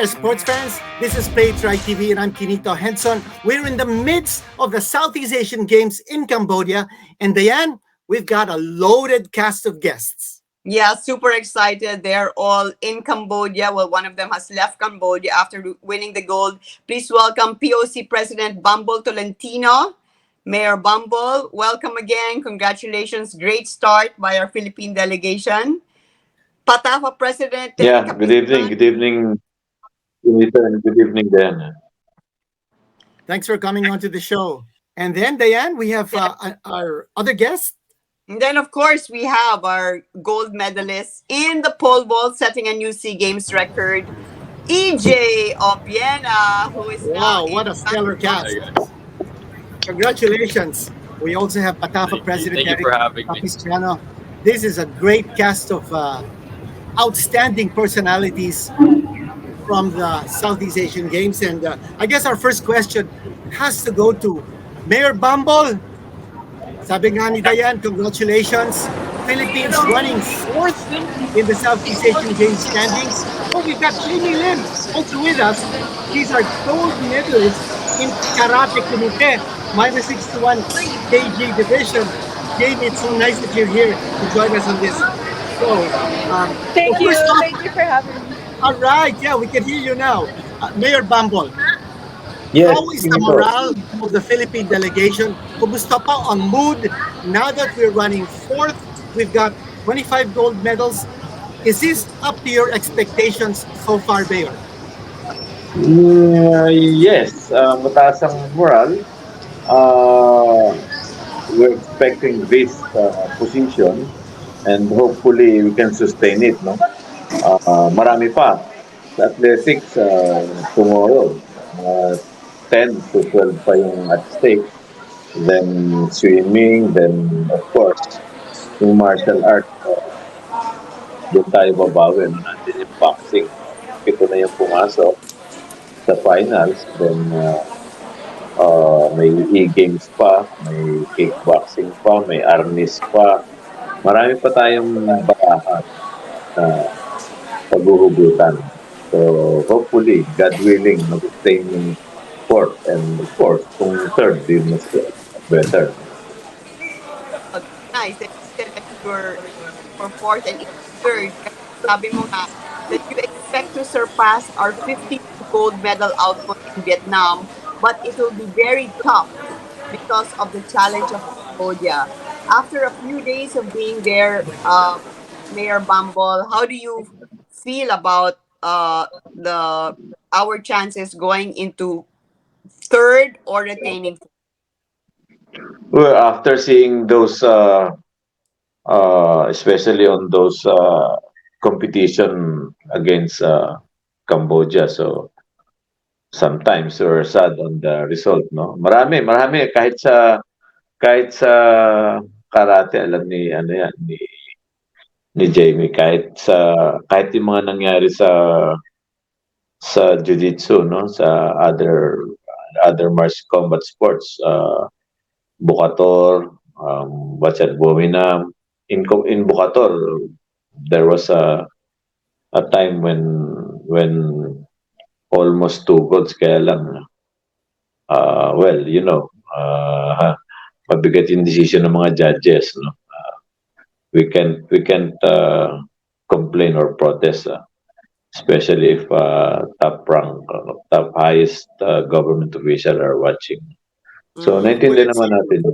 there, sports fans. This is PlayItRight TV and I'm Quinito, Henson. We're in the midst of the Southeast Asian Games in Cambodia. And Dyan, we've got a loaded cast of guests. Yeah, super excited. They're all in Cambodia. Well, one of them has left Cambodia after winning the gold. Please welcome POC President Bambol Tolentino. Mayor Bambol, welcome again. Congratulations. Great start by our Philippine delegation. PATAFA President Terry Yeah, good evening. Capistrano. Good evening, Quinito, and good evening, Dan. Thanks for coming on to the show. And then, Dyan, we have our other guest. And then, of course, we have our gold medalist in the pole vault, setting a new SEAGAMES record, EJ Obiena, who is now Wow, what a stellar cast. Congratulations. We also have PATAFA President Thank you Terry for having me. Capistrano. This is a great cast of outstanding personalities from the Southeast Asian Games. And I guess our first question has to go to Mayor Bambol. Sabi nga ni Dyan, congratulations. Philippines running fourth in the Southeast Asian Games standings. Oh, we've got Jamie Lim also with us. She's our gold medalist in Karate Kumite, minus 61 kg division. Jamie, it's so nice that you're here to join us on this. So, Thank you. first off, Thank you for having me. all right, yeah, we can hear you now. Mayor Bambol, Yes, how is the Quinito. morale of the Philippine delegation? Kumusta pa ang mood now that we're running fourth? We've got 25 gold medals. Is this up to your expectations so far, Mayor? Yes, mataas ang moral. We're expecting this position and hopefully we can sustain it. No? Marami pa. Sa athletics, tomorrow, 10 to 12 pa yung at stake. Then swimming, then of course, yung martial art, doon tayo babawi. Nandun yung boxing. Ito na yung pumasok sa finals. Then may e-games pa, may kickboxing pa, may arnis pa. Marami pa tayong bakahan na paghuhugutan. So hopefully, God willing, mag-sustain yung fourth. And of course, kung third, din mas better. Nice. And you said that you were for fourth and third. Sabi mo nga that you expect to surpass our 50 gold medal output in Vietnam, but it will be very tough because of the challenge of Cambodia. After a few days of being there, Mayor Bambol, how do you feel about our chances going into third or retaining? Well, after seeing those, especially on those competition against Cambodia, so sometimes we're sad on the result, no? Marami kahit sa karate, alam ni ni Jamie, kahit yung mga nangyari sa jiu-jitsu, no, sa other martial combat sports, Bukator, what's that, Obiena. In Bukator, there was a time when almost 2 golds, kaya lang well, you know, mabigat yung decision ng mga judges, no. We can't complain or protest, especially if top highest government official are watching. So, naintindihan naman natin.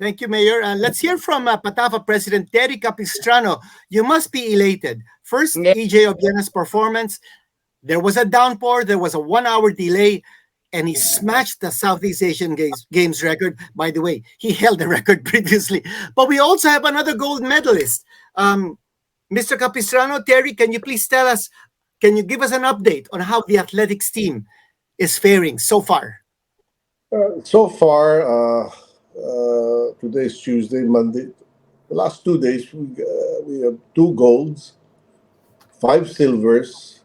Thank you, Mayor. Let's hear from PATAFA President Terry Capistrano. You must be elated. First, Yeah. EJ Obiena's performance. There was a downpour. There was a 1-hour delay. And he smashed the Southeast Asian Games record. By the way, he held the record previously. But we also have another gold medalist. Mr. Capistrano, Terry, can you please tell us, can you give us an update on how the athletics team is faring so far? So far, today is Tuesday, Monday. The last 2 days, we have 2 golds, 5 silvers,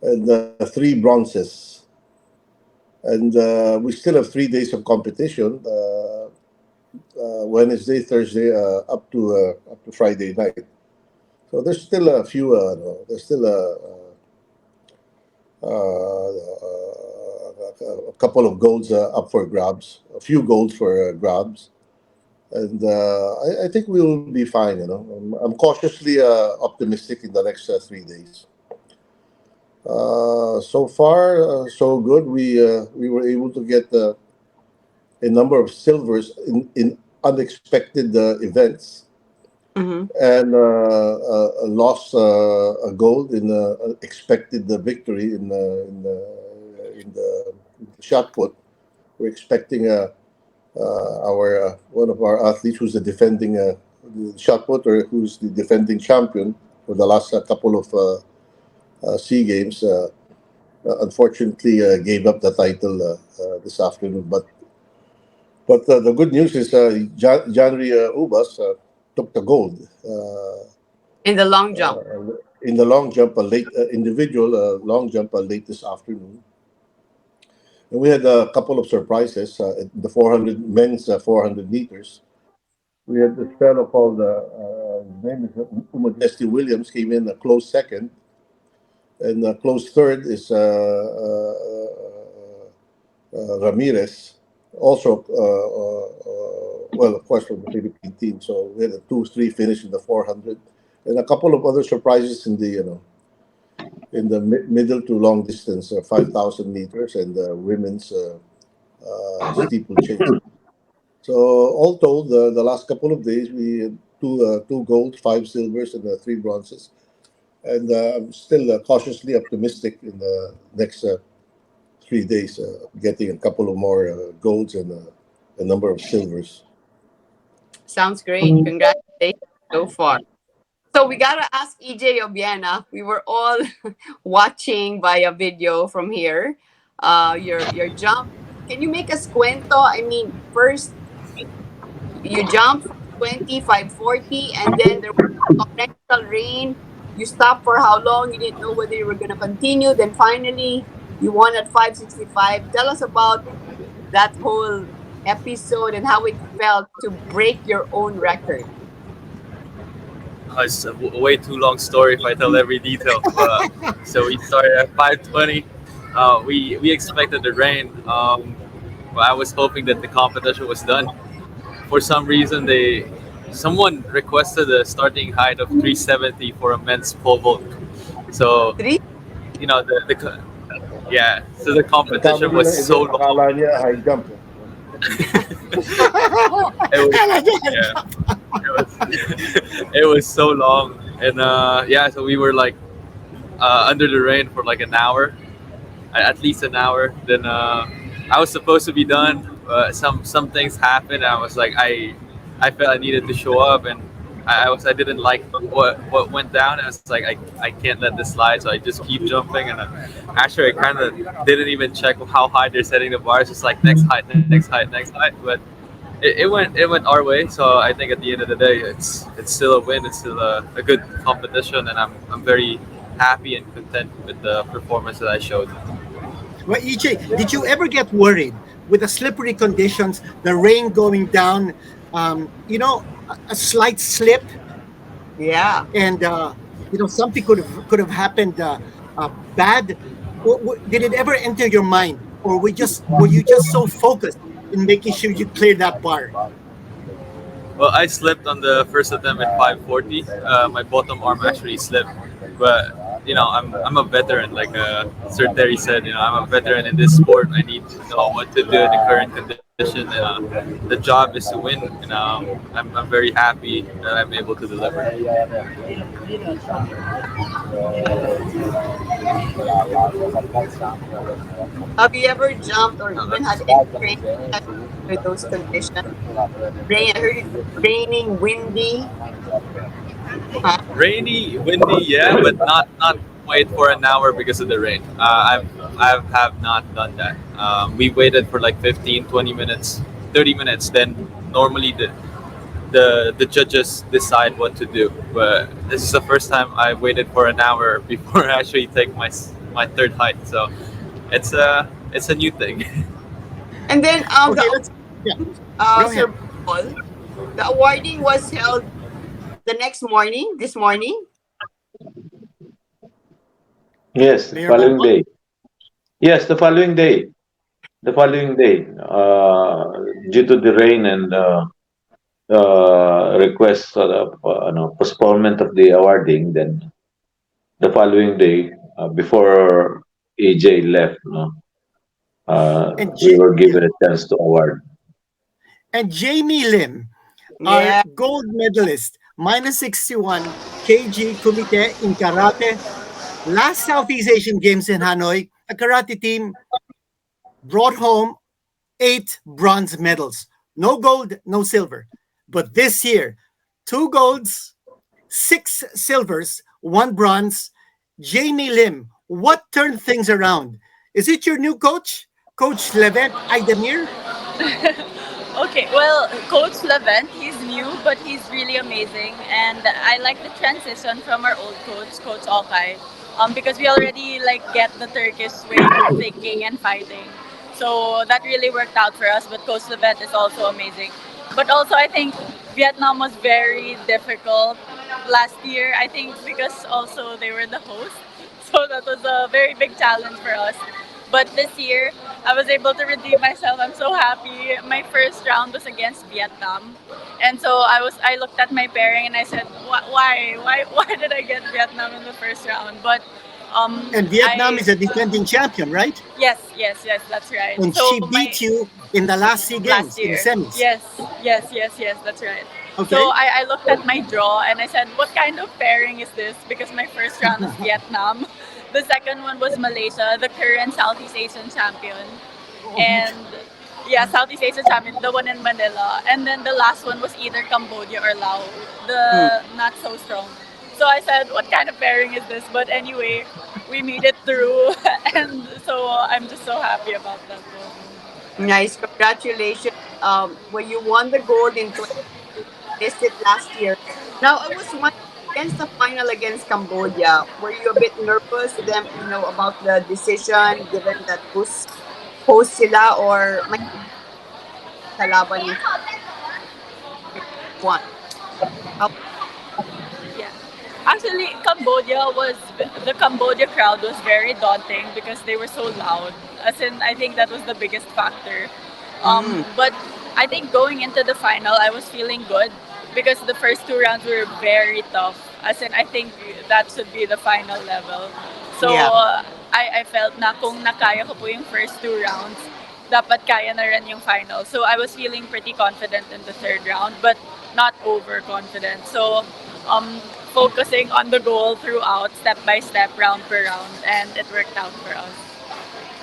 and 3 bronzes. And we still have 3 days of competition: Wednesday, Thursday, up to Friday night. So there's still a few. There's still a couple of golds up for grabs, a few golds for grabs, and I think we will be fine. I'm cautiously optimistic in the next 3 days. So far, so good. We were able to get a number of silvers in unexpected events, Mm-hmm. and lost a gold in expected victory in the shot put. We're expecting our one of our athletes who's the defending shot putter, who's the defending champion for the last couple of SEA Games. Unfortunately, gave up the title this afternoon. But the good news is Janry Ubas took the gold In the long jump. in the long jump, a late individual long jump late this afternoon. And we had a couple of surprises at the 400 men's 400 meters. We had this fellow called his name is Umagesti Williams, came in a close second, and close third is Ramirez, also well, of course, from the Philippine team. So we had a 2-3 finish in the 400, and a couple of other surprises in the in the middle to long distance, 5,000 meters, and women's steeplechase. So all told, the last couple of days we had two golds, 5 silvers, and 3 bronzes, and I'm still cautiously optimistic in the next 3 days, getting a couple of more golds and a number of silvers. Sounds great. Congratulations so far. So we gotta ask EJ Obiena. We were all watching via video from here. Your jump. Can you make us cuento? I mean, first you jumped 2540, and then there was torrential rain. You stopped for how long? You didn't know whether you were gonna continue. Then finally you won at 565. Tell us about that whole episode and how it felt to break your own record. It's a way too long story if I tell every detail. So we started at 5:20. We expected the rain. But I was hoping that the competition was done. For some reason, someone requested a starting height of 370 for a men's pole vault. So Three? yeah. So the competition was so long. Akala niya high jump. It was, yeah. It was, it was so long, and yeah, so we were like under the rain for like an hour, at least an hour. Then I was supposed to be done, but some things happened. I was like, I felt I needed to show up, and I didn't like what went down. I was like, I can't let this slide, so I just keep jumping. And actually, I kind of didn't even check how high they're setting the bars. Just like next height, next height, next height, but. It went our way, so I think at the end of the day, it's still a win. It's still a good competition, and I'm very happy and content with the performance that I showed. Well, EJ, did you ever get worried with the slippery conditions, the rain going down, a slight slip, Yeah. and something could have happened bad? Did it ever enter your mind, or were you just so focused in making sure you clear that bar? Well, I slipped on the first attempt at 540. My bottom arm actually slipped, but I'm a veteran. Like Sir Terry said, I'm a veteran in this sport. I need to know what to do in the current condition. The job is to win, and I'm very happy that I'm able to deliver. Have you ever jumped or even had any training with those conditions? Rain, I heard it's raining, windy. Huh? Rainy, windy, yeah, but not wait for an hour because of the rain. I have not done that. We waited for like 15, 20 minutes, 30 minutes. Then normally the judges decide what to do. But this is the first time I waited for an hour before I actually take my third height. So it's a new thing. And then Okay, yeah. Go Sir ahead. Paul, the awarding was held the next morning, this morning. Yes, Mayor following Bambol? day. Yes, the following day. The following day, due to the rain and request of postponement of the awarding, then the following day, before AJ left, no, And we J- were yeah, given a chance to award. and Jamie Lim, our Yeah. gold medalist, minus 61 kg kumite in karate. Last Southeast Asian Games in Hanoi, a karate team brought home 8 bronze medals. No gold, no silver. But this year, 2 golds, 6 silvers, 1 bronze. Jamie Lim, what turned things around? Is it your new coach, Coach Levent Aydemir? Okay, well, Coach Levent, he's new, but he's really amazing. And I like the transition from our old coach, Coach Okay, because we already like get the Turkish way of thinking and fighting. So that really worked out for us. But Coach Levent is also amazing. But also, I think Vietnam was very difficult last year. I think because also they were the host, so that was a very big challenge for us. But this year, I was able to redeem myself. I'm so happy. My first round was against Vietnam, and so I looked at my pairing and I said, why did I get Vietnam in the first round? But And Vietnam I is a defending champion, right? yes, that's right. And So she my beat you in the last SEA last Games in the year. semis. Yes, that's right. Okay? So I looked at my draw and I said, what kind of pairing is this? Because my first round was Vietnam. The second one was Malaysia, the current Southeast Asian champion. And yeah, Southeast Asian champion, the one in Manila. And then the last one was either Cambodia or Laos, Mm. the not so strong. So I said, what kind of pairing is this? But anyway, we made it through. And so I'm just so happy about that one. Nice. Congratulations. When you won the gold in 20, missed it last year. Now, I was wondering, against the final against Cambodia, were you a bit nervous to them, about the decision, given that host sila, or may kalaban in one? How, Yeah. Actually, the Cambodia crowd was very daunting because they were so loud. As in, I think that was the biggest factor. mm, But I think going into the final, I was feeling good because the first 2 rounds were very tough. As in, I think that should be the final level. So, yeah. I felt na kung nakaya ko po yung first 2 rounds, dapat kaya na rin yung final. So, I was feeling pretty confident in the third round, but not overconfident. So, um, focusing on the goal throughout, step by step, round per round, and it worked out for us.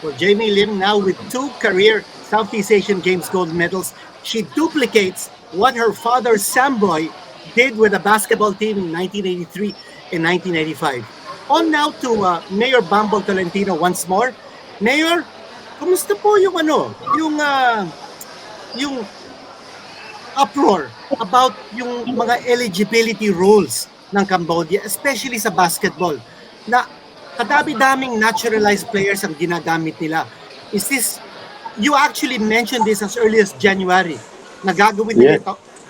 Well, Jamie Lim now with 2 career Southeast Asian Games gold medals. She duplicates what her father Samboy did with the basketball team in 1983 and 1985. On now to Mayor Bambol Tolentino once more. Mayor, kumusta po yung yung uproar about yung mga eligibility rules ng Cambodia, especially sa basketball, na kadami-daming naturalized players ang ginagamit nila. Is this, you actually mentioned this as early as January, na gagawin nila Yes,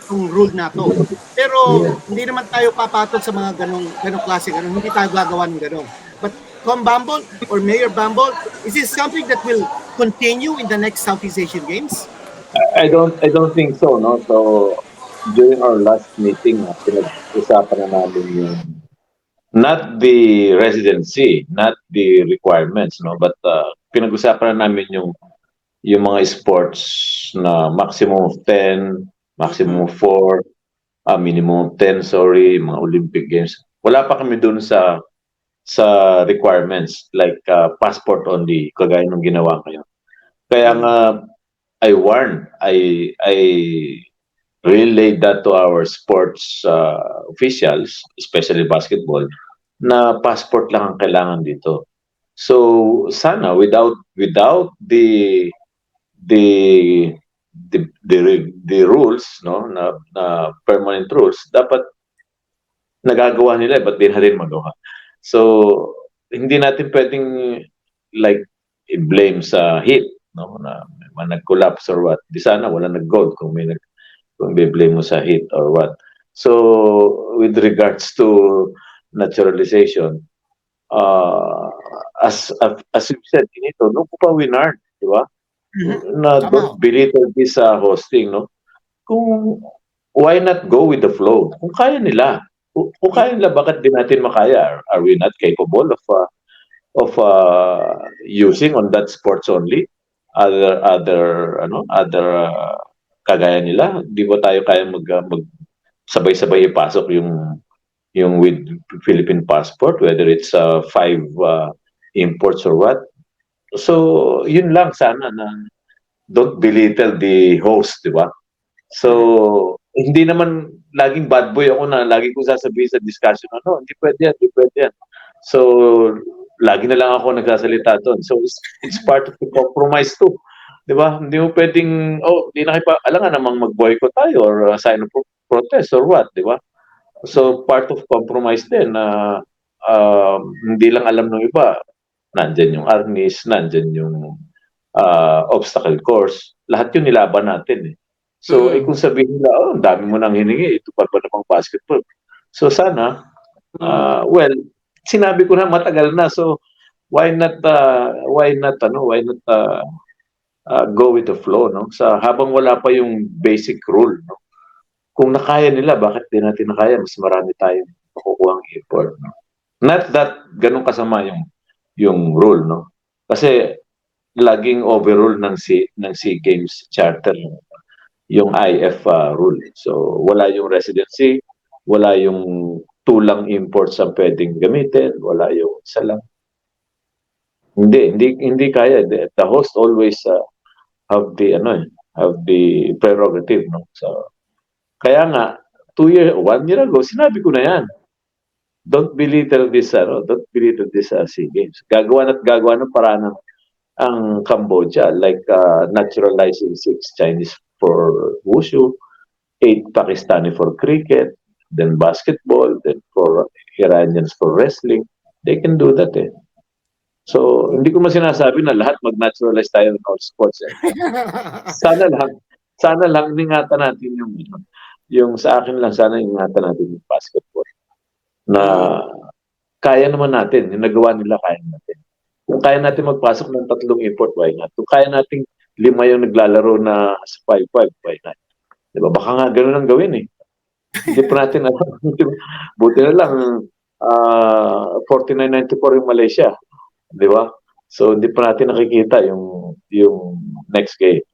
itong rule na to. Pero yes. hindi naman tayo papatol sa mga ganong klase, hindi tayo gagawa ng ganon. But Com Bambol or Mayor Bambol, is this something that will continue in the next Southeast Asian Games? I don't think so, no? So, during our last meeting, pinag-usapan na namin yung not the residency, not the requirements, no? But pinag-usapan na namin yung mga sports na maximum of 10, Mm-mm. maximum of 4, minimum of 10, sorry, mga Olympic Games. Wala pa kami dun sa requirements like passport only, kagaya ng ginawa kayo. Kaya nga I warn, I relayed that to our sports officials, especially basketball, na passport lang ang kailangan dito. So sana without the the rules, no, na permanent rules, dapat nagagawa nila but di na rin magawa. So hindi natin pwedeng like i-blame sa heat, no, na nag-collapse or what. Di sana wala nag-gold kung i-blame mo sa heat or what. So with regards to naturalization, uh, as you said, Quinito, no po pa winard, di ba? Mhm. Na Tama ho. don't belittle this hosting, no? Kung why not go with the flow? Kung kaya nila, kung kaya nila, bakit di natin makaya? Are we not capable of using on that sports only? Other kagaya nila, di ba tayo kaya mag sabay-sabay ipasok yung with Philippine passport, whether it's five imports or what. So, yun lang sana na don't belittle the host, di ba? So, hindi naman laging bad boy ako na lagi ko sasabihin sa discussion, ano, hindi pwede yan, hindi pwede yan. So, lagi na lang ako nagsasalita doon. So, it's part of the compromise too. Di ba? Hindi mo pwedeng, hindi na kayo alangan namang mag-boycott tayo or sign of protest or what, di ba? So, part of compromise din na hindi lang alam ng iba. Nandyan yung arnis, nandyan yung obstacle course. Lahat yun nilaban natin eh. So, kung sabihin nila, ang dami mo nang hiningi, ito pa namang basketball. So, sana, well, sinabi ko na matagal na. So, why not go with the flow, no? Sa habang wala pa yung basic rule, no? Kung nakaya nila, bakit di natin nakaya? Mas marami tayong makukuha ang import, no? Not that ganun kasama yung rule, no? Kasi laging overrule ng SEA Games Charter yung IF rule. So wala yung residency, wala yung tulang imports ang pwedeng gamitin, wala yung isa lang. Hindi kaya. The host always have the prerogative, no? So kaya nga 1 year ago, sinabi ko na yan. Don't belittle this SEA Games. Gagawa ng paraan ang Cambodia, like naturalizing 6 Chinese for wushu, 8 Pakistani for cricket, then basketball, then 4 Iranians for wrestling. They can do that eh. So, hindi ko sinasabi na lahat mag-naturalize tayo ng all sports eh. Sana lang ingatan natin yung sa akin lang, sana ingatan natin yung basketball. Na kaya naman natin, yung nagawa nila kaya natin. Kung kaya natin magpasok ng 3 import, why not? Kung kaya natin 5 yung naglalaro na sa 5-5, why not? Diba? Baka nga ganun ang gawin eh. Hindi pa natin alam. Buti na lang, 49-94 yung Malaysia. Di ba? So, hindi pa natin nakikita yung next games.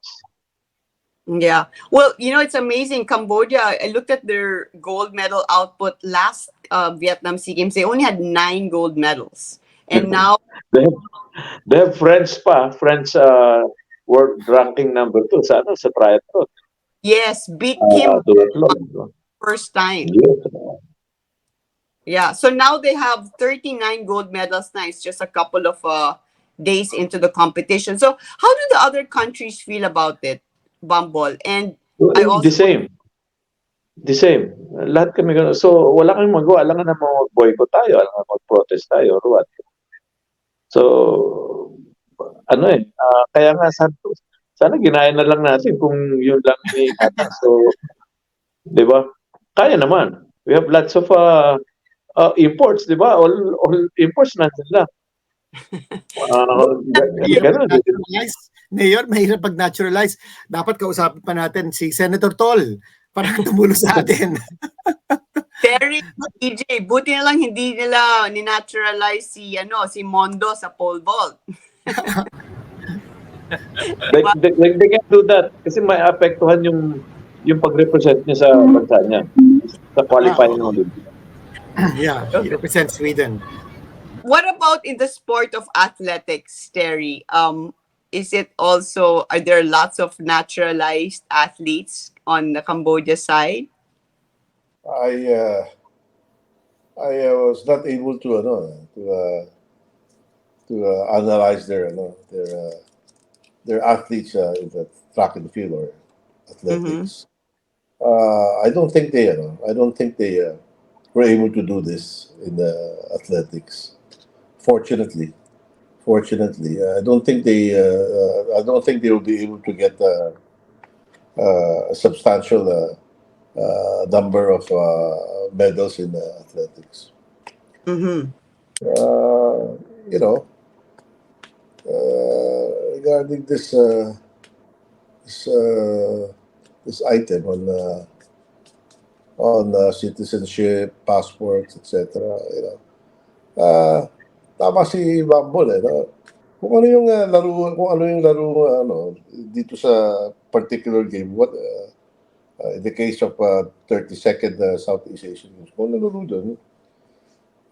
Yeah. Well, it's amazing. Cambodia, I looked at their gold medal output last Vietnam SEA Games. They only had 9 gold medals. And now... They have French world ranking number 2 sa triathlon. Yes, beat Kim first time. Yes. Yeah. So now they have 39 gold medals now. It's just a couple of days into the competition. So how do the other countries feel about it, Bambol? And I also... The same. Lahat kami ganun. So wala kang magawa. Alam nga na mag-boycott tayo. Alam nga mag-protest tayo or what. So, kaya nga sana ginaya na lang natin kung yun lang iikatan. So, di ba? Kaya naman. We have lots of imports, di ba? All imports natin lang. Ganun. Mayor, mahirap pag-naturalize. Dapat kausapin pa natin si Senator Tol para tumulo sa atin. Terry, DJ, buti na lang hindi nila ni-naturalize si Mondo sa pole vault. they can do that kasi may apektuhan yung pag-represent niya sa bansa niya sa qualifying Olympics. Yeah, he represents Sweden. What about in the sport of athletics, Terry? Are there lots of naturalized athletes on the Cambodia side? I was not able to analyze their athletes in the track and field or athletics. I don't think they were able to do this in the athletics. Fortunately, I don't think they will be able to get a substantial number of medals in athletics. regarding this, this item on citizenship, passports, etc. You know, tama si Bambol no? Kung ano yung laro dito sa particular game, what in the case of 32nd Southeast Asian Games, kung nalaro doon,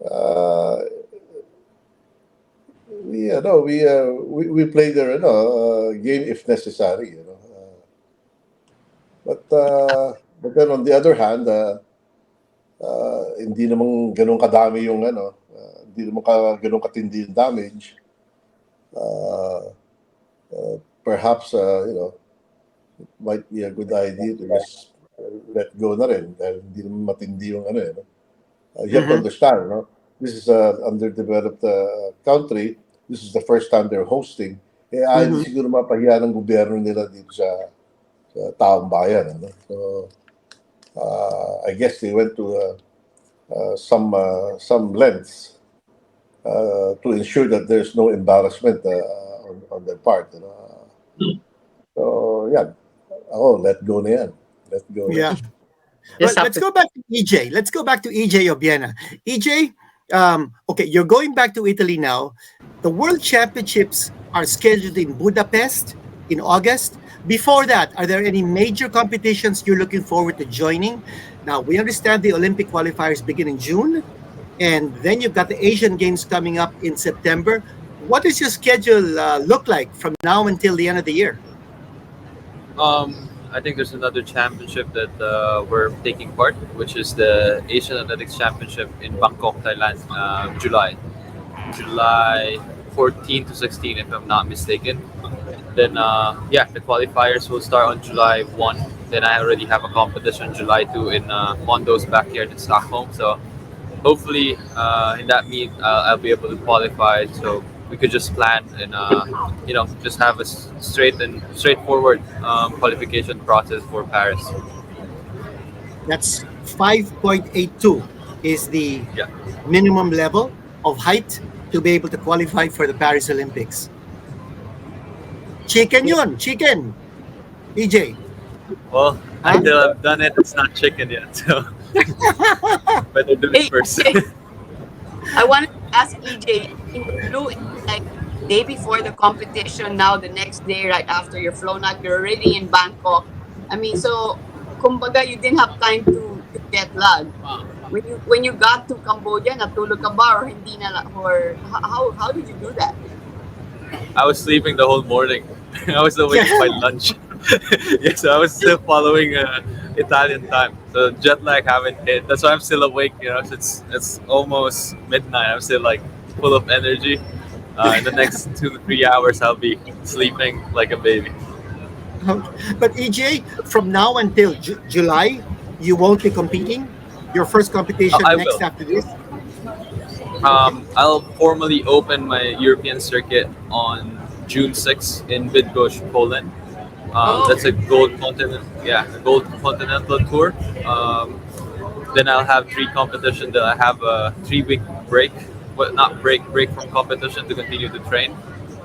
uh, we play their game if necessary, you know. But then on the other hand, hindi naman ganun kadami yung hindi naman ganun katindi yung damage. Perhaps it might be a good idea to just let go na rin dahil hindi naman matindi yung you have to understand, no? This is an underdeveloped country. This is the first time they're hosting. Hindi siguro mapahiya ng gobyerno nila dito sa taong bayan. So, I guess they went to some lengths to ensure that there's no embarrassment on their part. So, yeah. Let go na yan. Let go. Yeah. Just Well, let's go back to EJ. Let's go back to EJ Obiena. EJ, okay, you're going back to Italy now. The World Championships are scheduled in Budapest in August. Before that, are there any major competitions you're looking forward to joining? Now, we understand the Olympic qualifiers begin in June, and then you've got the Asian Games coming up in September. What does your schedule look like from now until the end of the year? I think there's another championship that we're taking part, which is the Asian Athletics Championship in Bangkok, Thailand, July 14 to 16, if I'm not mistaken. Then, the qualifiers will start on July 1. Then I already have a competition July 2 in Mondo's backyard in Stockholm. So hopefully in that meet, I'll be able to qualify. So we could just plan and just have a straightforward qualification process for Paris. That's 5.82 is the Yeah. minimum level of height to be able to qualify for the Paris Olympics. Chicken yun, chicken. EJ. Well, until I've done it, it's not chicken yet. So better do it first. I wanted to ask EJ, in the blue, like day before the competition, now the next day, right after you're flown out, you're already in Bangkok. I mean, so kumbaga, you didn't have time to get lag. When you got to Cambodia, natulog ka ba or hindi na, or how did you do that? I was sleeping the whole morning. I was awake by lunch. Yeah, so I was still following Italian time. So jet lag haven't hit. That's why I'm still awake. It's almost midnight. I'm still like full of energy. In the next 2 to 3 hours, I'll be sleeping like a baby. But EJ, from now until July, you won't be competing? Your first competition I next will. after this? I'll formally open my European circuit on June 6th in Bydgoszcz, Poland. That's a gold continental tour. Then I'll have 3 competitions. Then I have a 3-week break, but not break from competition to continue to train.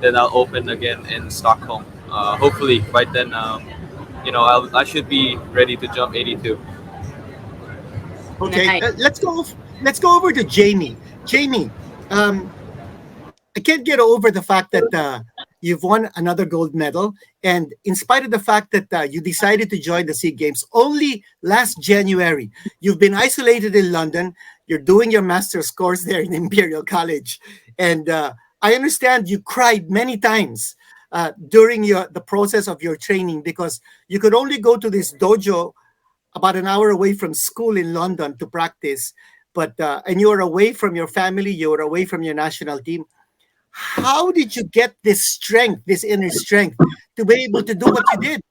Then I'll open again in Stockholm. Hopefully by then, I should be ready to jump 82. Okay, Nice. let's go over to Jamie. Jamie, I can't get over the fact that you've won another gold medal, and in spite of the fact that you decided to join the SEA Games only last January, you've been isolated in London. You're doing your master's course there in Imperial College, and I understand you cried many times during the process of your training because you could only go to this dojo about an hour away from school in London to practice, and you were away from your family, you were away from your national team. How did you get this strength, this inner strength, to be able to do what you did?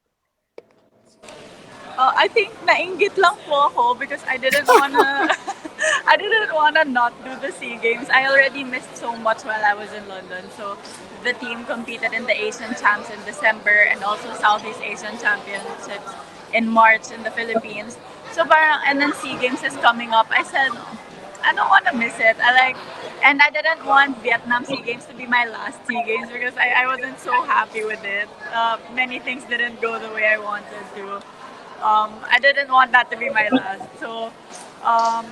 I think nainggit lang po ako because I didn't wanna I didn't wanna not do the SEA Games. I already missed so much while I was in London. So the team competed in the Asian Champs in December and also Southeast Asian Championships in March in the Philippines. So parang, and then SEA Games is coming up. I said, I don't want to miss it. And I didn't want Vietnam Sea Games to be my last Sea Games because I wasn't so happy with it. Many things didn't go the way I wanted to. I didn't want that to be my last. So, um,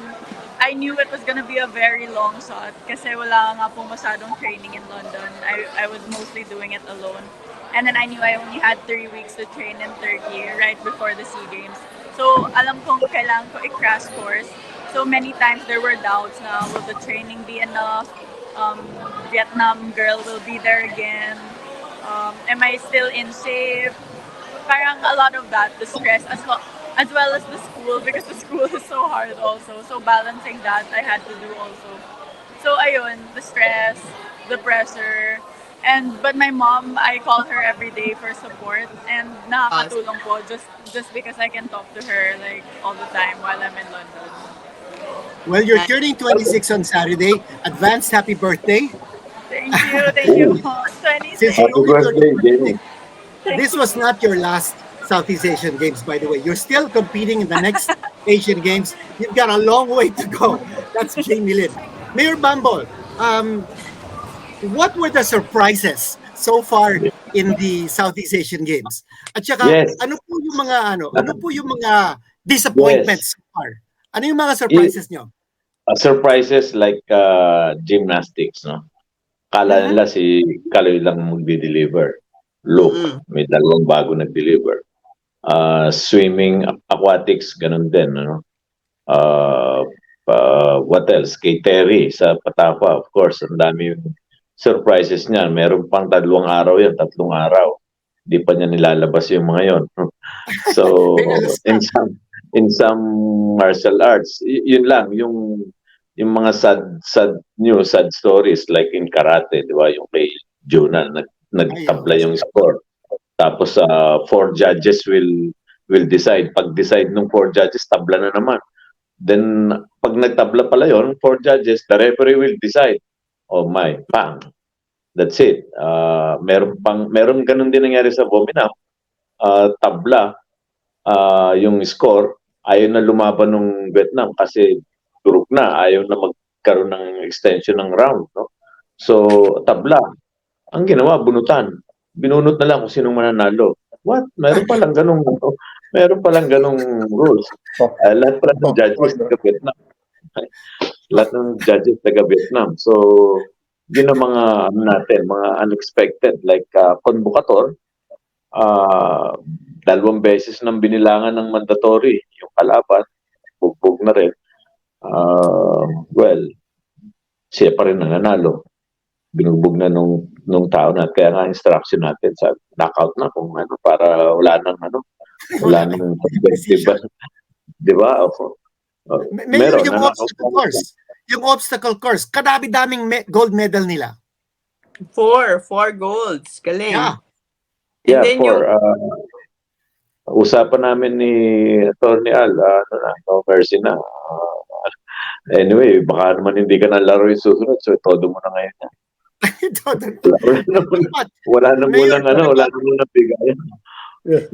I knew it was gonna be a very long shot kasi wala nga po masyadong training in London. I was mostly doing it alone. And then I knew I only had 3 weeks to train in Turkey right before the SEA Games. So, alam kong kailangan ko i-crash course. So, many times there were doubts na will the training be enough? Vietnam girl will be there again. Am I still in shape? Parang a lot of that, the stress, as well as the school, because the school is so hard also. So balancing that, I had to do also. So ayun, the stress, the pressure, but my mom, I call her every day for support, and nakakatulong po just because I can talk to her like all the time while I'm in London. Well, you're turning 26 on Saturday. Advanced happy birthday. Thank you, Since 26. you're Happy only birthday, turning Jamie. 26, this was not your last Southeast Asian Games, by the way. You're still competing in the next Asian Games. You've got a long way to go. That's Jamie Lin. Mayor Bambol, what were the surprises so far in the Southeast Asian Games? At saka, Yes, ano po yung mga yes. disappointments so far? Ano yung mga It, surprises nyo? surprises like gymnastics, no? Kala nila si Kaloy lang magdi-deliver. Look, may dalawang bago nag-deliver. Swimming, aquatics, ganun din, ano? What else? Kay Terry sa PATAFA, of course, ang dami yung surprises niya. Meron pang 2 araw yan, 3 araw. Di pa niya nilalabas yung mga yon. So, Medalist in na. some martial arts, yun lang, yung mga sad stories like in karate, di ba? Yung kay Jonah, nagtabla yung score. Tapos 4 judges will decide. Pag decide ng 4 judges, tabla na naman. Then pag nagtabla pala yon, 4 judges, the referee will decide. Oh my, bang. That's it. Meron ganun din nangyari sa Obiena. Tabla yung score, ayaw na lumaban ng Vietnam kasi durog na, ayaw na magkaroon ng extension ng round, no? So tabla. Ang ginawa, bunutan. Binunot na lang kung sinong mananalo. What? Meron palang ganong rules. Lahat pala ng judges taga Vietnam. Lahat ng judges taga Vietnam. So, yun ang mga mga unexpected. Like, convocator, 2 beses nang binilangan ng mandatory yung kalaban. Bugbog na rin. Well, siya pa rin nananalo. Binugbog na nung tao na. Kaya nga instruction natin sa knockout na kung ano, para wala nang diba? Diba? Mayor, Meron yung na obstacle course. Yung obstacle course, kadami-daming gold medal nila. 4 golds. Galing. Yeah. And Yeah, then usapan namin ni Atty. Al, no mercy na. Anyway, baka naman hindi ka nalaro yung susunod, so todo mo na ngayon. Wala na Mayor, munang bigayan.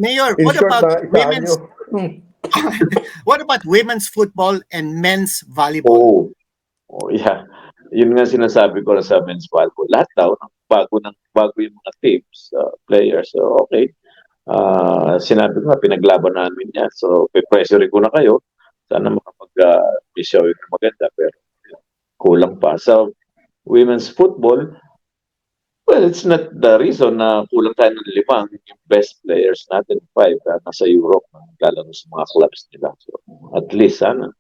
Mayor, In what short, about isahan nyo. what about women's football and men's volleyball? Yeah. Yun nga sinasabi ko na sa men's volleyball. Lahat daw, bago yung mga teams, players. So, okay. Sinabi ko nga, pinaglaban namin yan. So, pe-pressure ko na kayo. Sana makapag-show yung maganda. Pero kulang pa. So, women's football, well, it's not the reason na kulang tayo ng 5. Yung best players natin, 5, nasa Europe, lalaro sa mga clubs nila. So, at least, sana,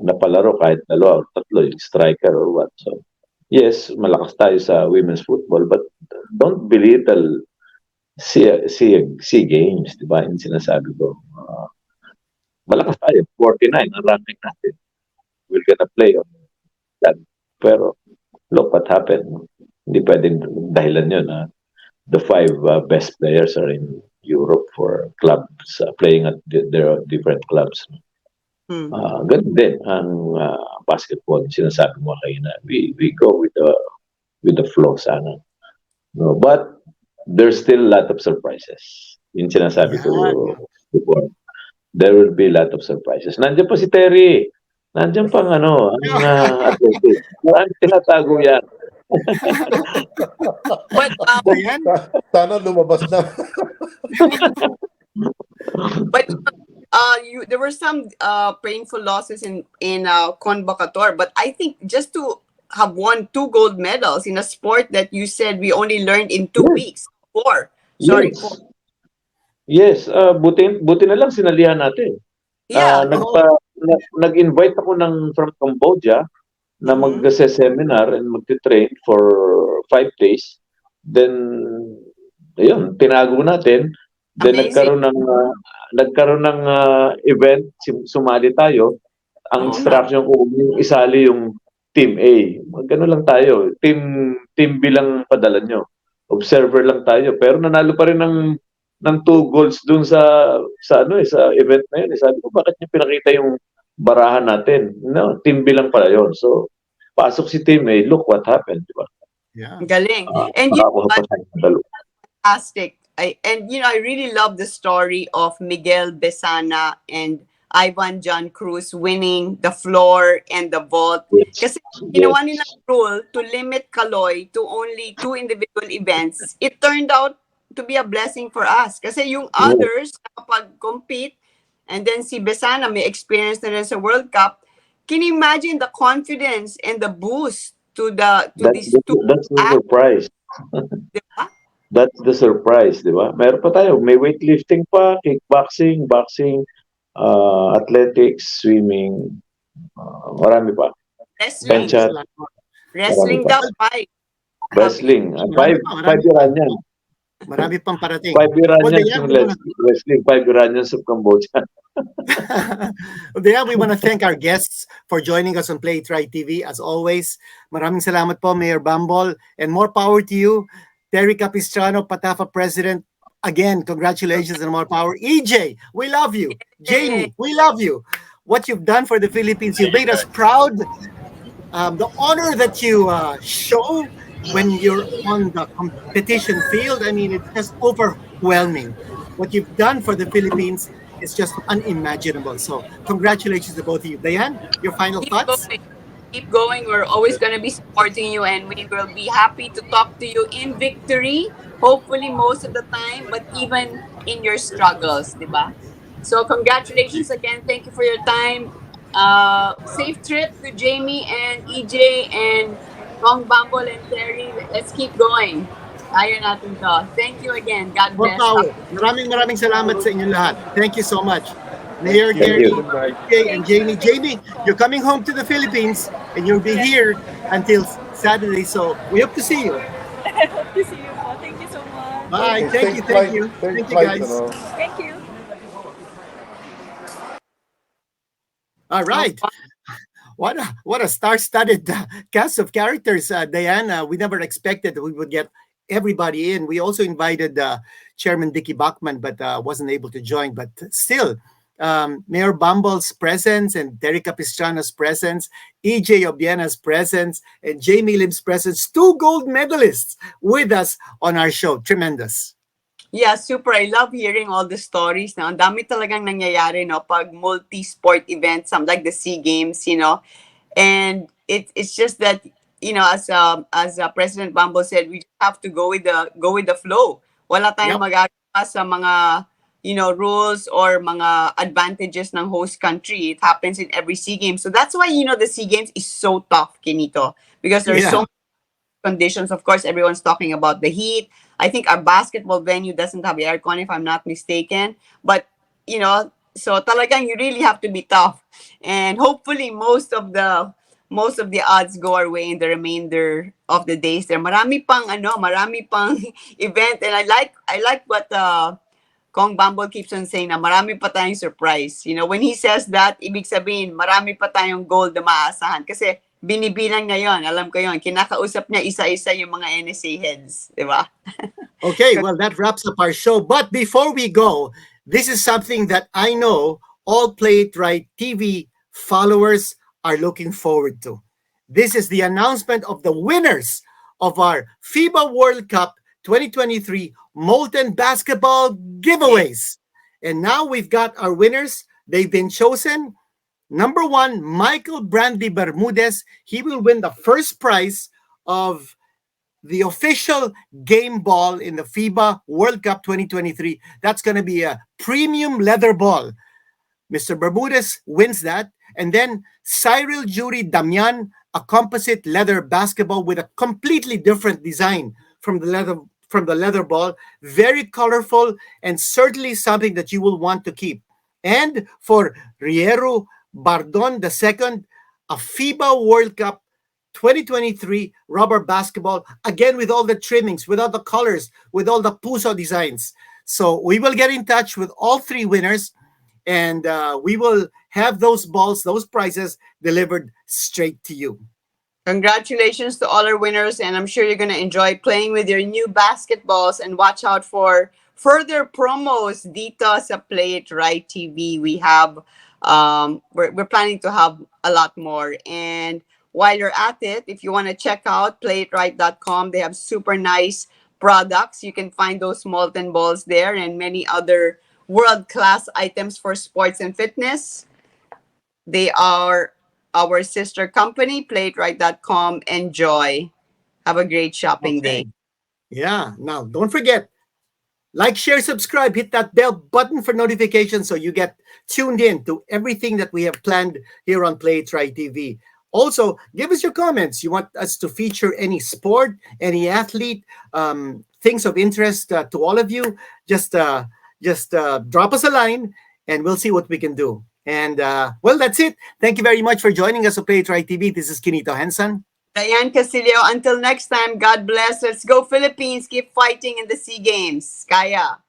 napalaro kahit 2 o 3, yung striker or what. So, yes, malakas tayo sa women's football, but don't belittle SEA Games, di ba? Yung sinasabi ko. Malakas tayo, 49 ang ranking natin. We're gonna play on that. Pero, look what happened. Hindi pwedeng dahilan yun. The 5 best players are in Europe for clubs, playing at their different clubs. Ganun din ang basketball. Sinasabi mo kayo na we go with the flow sana. No, but there's still a lot of surprises. Yung sinasabi ko before. There will be a lot of surprises. Nandiyan pa si Terry. Nandiyan pang ang athletics. Maraming tinatago yan. But Diane? Sana lumabas na. but there were some painful losses in Convocator, but I think just to have won 2 gold medals in a sport that you said we only learned in 2 weeks. 4. Sorry, 4. Yes. Yes, buti na lang sinalihan natin. Yeah. Nag-invite ako from Cambodia na mag-seminar and magti-train for 5 days. Then, ayun, tinago natin. Then Amazing. nagkaroon ng event, sumali tayo. Ang instruction ko, yung isali yung Team A. Gano'n lang tayo. Team B lang padala nyo. Observer lang tayo. Pero nanalo pa rin ng 2 goals dun sa event na yun. Sabi ko, bakit niyo pinakita yung barahan natin? No, Team B lang pala yun. So, pasok si Team A, look what happened, di ba? Yeah. Galing. And you Nakakuha pa tayo ng dalawa. fantastic. I really love the story of Miguel Besana and Ivan John Cruz winning the floor and the vault. Kasi ginawa nila rule to limit Kaloy to only 2 individual events. It turned out to be a blessing for us. Kasi yung others, kapag compete, and then si Besana may experience na rin sa World Cup, can you imagine the confidence and the boost to these 2 That's the surprise. diba? That's the surprise, di ba? Meron pa tayo. May weightlifting pa, kickboxing, boxing, athletics, swimming, marami pa. Wrestling. Penchat, Wrestling daw, 5. wrestling. Five Iranian. Marami pang parating. 5 Iranians Diane, yung wrestling. 5 Iranians of Cambodia. Diane, we want to thank our guests for joining us on PlayItRight TV. As always, maraming salamat po, Mayor Bambol, and more power to you. Terry Capistrano, PATAFA President, again, congratulations and more power. EJ, we love you. Jamie, we love you. What you've done for the Philippines, you made us proud. The honor that you show when you're on the competition field, I mean, it's just overwhelming. What you've done for the Philippines is just unimaginable. So congratulations to both of you. Diane, your final thoughts? Keep going. We're always going to be supporting you, and we will be happy to talk to you in victory, hopefully most of the time, but even in your struggles, diba? So congratulations again. Thank you for your time. Safe trip to Jamie and EJ and Kong Bambol and Terry. Let's keep going. Kaya natin to. Thank you again. God More bless. power. Maraming salamat sa inyong lahat. Thank you so much. Mayor Thank Terry, you. EJ, and Jamie. Jamie, you're coming home to the Philippines and you'll be here until Saturday. So we hope to see you. I hope to see you po. Thank you so much. Bye. Okay, Thank you. Thank you, guys. Thank you. All right. What a star-studded cast of characters, Diana. We never expected that we would get everybody in. We also invited Chairman Dicky Bachman, but wasn't able to join. But still, Mayor Bambol's presence and Terry Capistrano's presence, EJ Obiena's presence, and Jamie Lim's presence, 2 gold medalists with us on our show. Tremendous. Yeah, super. I love hearing all the stories. No? Ang dami talagang nangyayari, no? Pag multi-sport events, like the SEAGAMES, and it's just that, as President Bambol said, we just have to go with the flow. Wala tayong magagawa sa mga rules or mga advantages ng host country. It happens in every SEAGAMES. So that's why the SEAGAMES is so tough, Quinito, because there's so many conditions. Of course, everyone's talking about the heat. I think our basketball venue doesn't have aircon, if I'm not mistaken. But so talagang you really have to be tough, and hopefully most of the odds go our way in the remainder of the days. There, marami pang event, and I like what Kong Bambol keeps on saying na marami pa tayong surprise. When he says that, ibig sabihin marami pa tayong gold na maaasahan kasi binibilang niya yon, alam ko yon. Kinakausap niya isa-isa yung mga NSA heads, di ba? Okay, well, that wraps up our show. But before we go, this is something that I know all Play It Right TV followers are looking forward to. This is the announcement of the winners of our FIBA World Cup 2023 Molten Basketball giveaways. And now we've got our winners. They've been chosen. Number one, Michael Brandy Bermudez. He will win the first prize of the official game ball in the FIBA World Cup 2023. That's going to be a premium leather ball. Mr. Bermudez wins that. And then Cyril Jury Damian, a composite leather basketball with a completely different design from the leather ball. Very colorful and certainly something that you will want to keep. And for Riero Bardon II, a FIBA World Cup 2023 rubber basketball, again with all the trimmings, with all the colors, with all the Puso designs. So we will get in touch with all three winners, and we will have those balls, those prizes delivered straight to you. Congratulations to all our winners, and I'm sure you're going to enjoy playing with your new basketballs, and watch out for further promos dito sa Play It Right TV. We have, we're planning to have a lot more. And while you're at it, if you want to check out PlayItRight.com, they have super nice products. You can find those molten balls there and many other world-class items for sports and fitness. They are our sister company, PlayItRight.com. Enjoy. Have a great shopping day. Yeah. Now, don't forget, like, share, subscribe, hit that bell button for notifications so you get tuned in to everything that we have planned here on Play It Right TV. Also, give us your comments. You want us to feature any sport, any athlete, things of interest to all of you? Just drop us a line, and we'll see what we can do. And well, that's it. Thank you very much for joining us on Play It Right TV. This is Quinito Henson. Dyan Castillejo. Until next time, God bless. Let's go Philippines. Keep fighting in the SEA Games. Kaya.